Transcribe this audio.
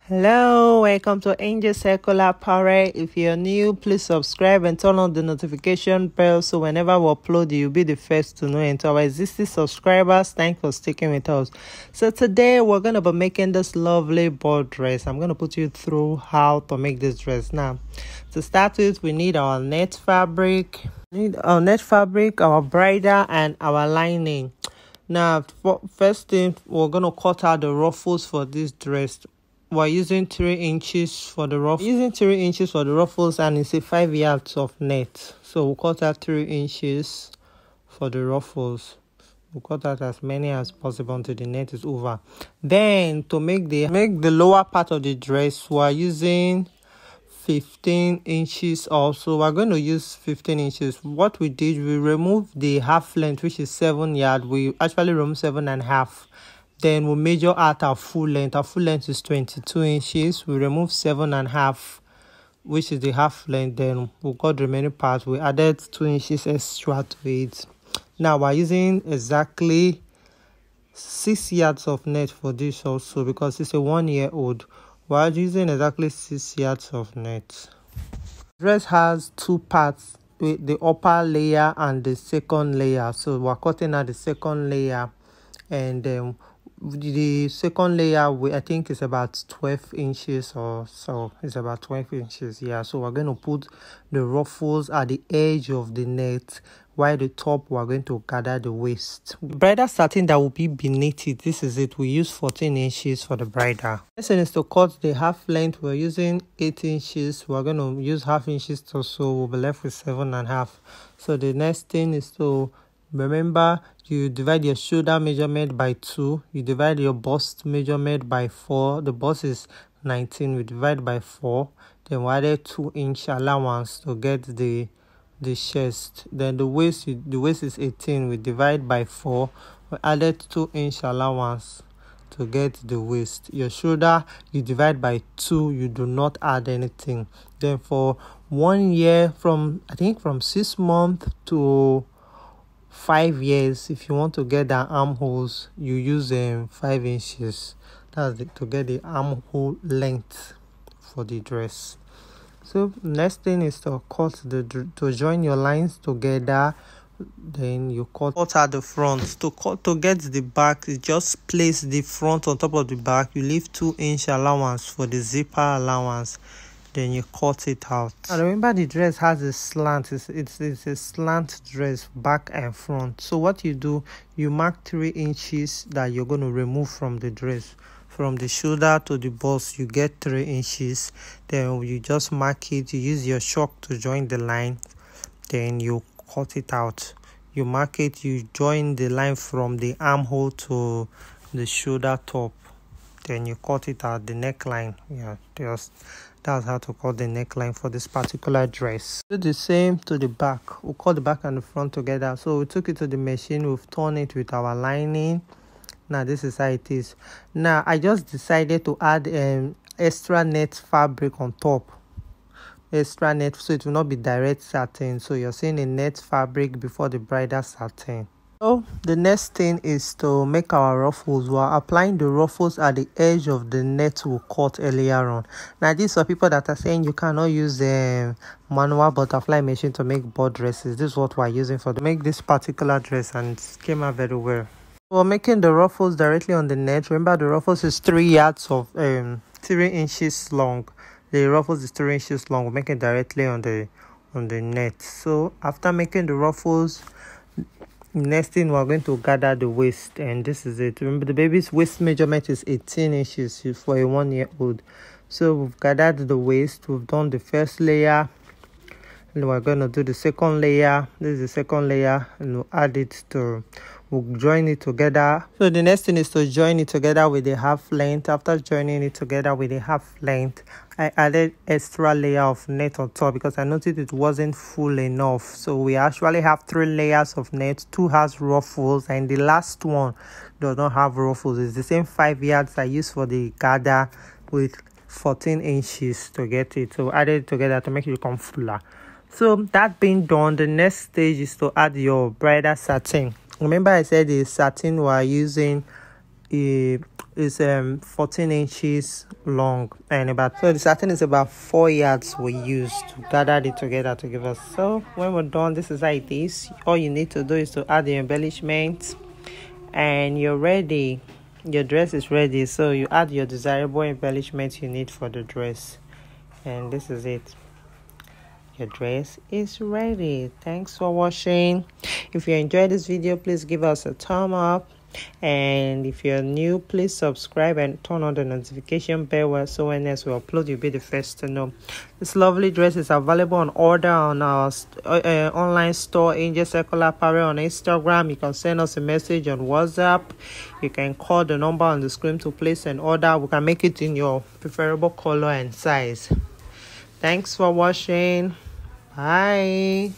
Hello, welcome to Angel Circular Power. If you're new, please subscribe and turn on the notification bell so whenever we upload, you'll be the first to know. And to our existing subscribers, thanks for sticking with us. So today we're going to be making this lovely board dress. I'm going to put you through how to make this dress. Now, to start with, we need our net fabric. Our bridle, and our lining. Now, first thing, we're going to cut out the ruffles for this dress. We're using 3 inches for the ruffles, and it's a 5 yards of net. So we'll cut out 3 inches for the ruffles. We'll cut out as many as possible until the net is over. Then to make the lower part of the dress, we're using 15 inches also. We're going to use 15 inches. What we did, we removed the half length, which is 7 yards. We actually removed 7.5. Then we measure out our full length. Our full length is 22 inches. We remove 7.5, which is the half length. Then we got the remaining part. We added 2 inches extra to it. Now we're using exactly 6 yards of net for this also, because it's a 1-year-old. We're using exactly 6 yards of net. The dress has 2 parts, with the upper layer and the second layer. So we're cutting out the second layer, and the second layer, I think it's about 12 inches or so. It's about 12 inches, yeah. So we're going to put the ruffles at the edge of the net, while the top we're going to gather the waist. The bridal satin that will be beneath it, this is it. We use 14 inches for the bridal. Next thing is to cut the half length. We're using 8 inches. We're going to use half inches or so. We'll be left with 7.5. So the next thing is to remember, you divide your shoulder measurement by 2. You divide your bust measurement by 4. The bust is 19. We divide by 4. Then we added 2-inch allowance to get the chest. Then the waist is 18. We divide by 4. We added 2-inch allowance to get the waist. Your shoulder, you divide by 2. You do not add anything. Then for 1 year, from 6 months to 5 years, if you want to get the armholes, you use 5 inches. That's to get the armhole length for the dress. So next thing is to to join your lines together. Then you cut out the front. To get the back, you just place the front on top of the back. You leave 2-inch allowance for the zipper allowance. Then you cut it out. And remember, the dress has a slant. It's a slant dress, back and front. So what you do, you mark 3 inches that you're going to remove from the dress. From the shoulder to the bust, you get 3 inches. Then you just mark it. You use your chalk to join the line. Then you cut it out. You mark it. You join the line from the armhole to the shoulder top. Then you cut it out, the neckline. Yeah, that's how to cut the neckline for this particular dress. Do the same to the back. We'll cut the back and the front together. So we took it to the machine. We've torn it with our lining. Now this is how it is. Now I just decided to add extra net fabric on top. Extra net, so it will not be direct satin. So you're seeing a net fabric before the bridal satin. So the next thing is to make our ruffles. We're applying the ruffles at the edge of the net we cut earlier on. Now these are people that are saying you cannot use a manual butterfly machine to make board dresses. This is what we're using to make this particular dress, and it came out very well. We're making the ruffles directly on the net. Remember, the ruffles is 3 yards of 3 inches long. The ruffles is 3 inches long. We're making directly on the net. So after making the ruffles, next thing, we're going to gather the waist, and this is it. Remember, the baby's waist measurement is 18 inches for a 1-year-old. So we've gathered the waist. We've done the first layer, and we're going to do the second layer. This is the second layer, and we'll join it together. So the next thing is to join it together with the half length. After joining it together with the half length, I added extra layer of net on top because I noticed it wasn't full enough. So we actually have 3 layers of net. 2 has ruffles, and the last one does not have ruffles. It's the same 5 yards I used for the gather with 14 inches to get it. So added it together to make it become fuller. So that being done, the next stage is to add your bridal satin. Remember I said the satin we're using is 14 inches long, and about, so the satin is about 4 yards we used to gather it together to give us. So when we're done, this is how it is. All you need to do is to add the embellishments, and you're ready. Your dress is ready. So you add your desirable embellishments you need for the dress, and this is it. Your dress is ready. Thanks for watching. If you enjoyed this video, please give us a thumb up, and if you're new, please subscribe and turn on the notification bell so when else we upload, you'll be the first to know. This lovely dress is available on order on our online store, Angel Circular Apparel, on Instagram. You can send us a message on WhatsApp. You can call the number on the screen to place an order. We can make it in your preferable color and size. Thanks for watching. Bye.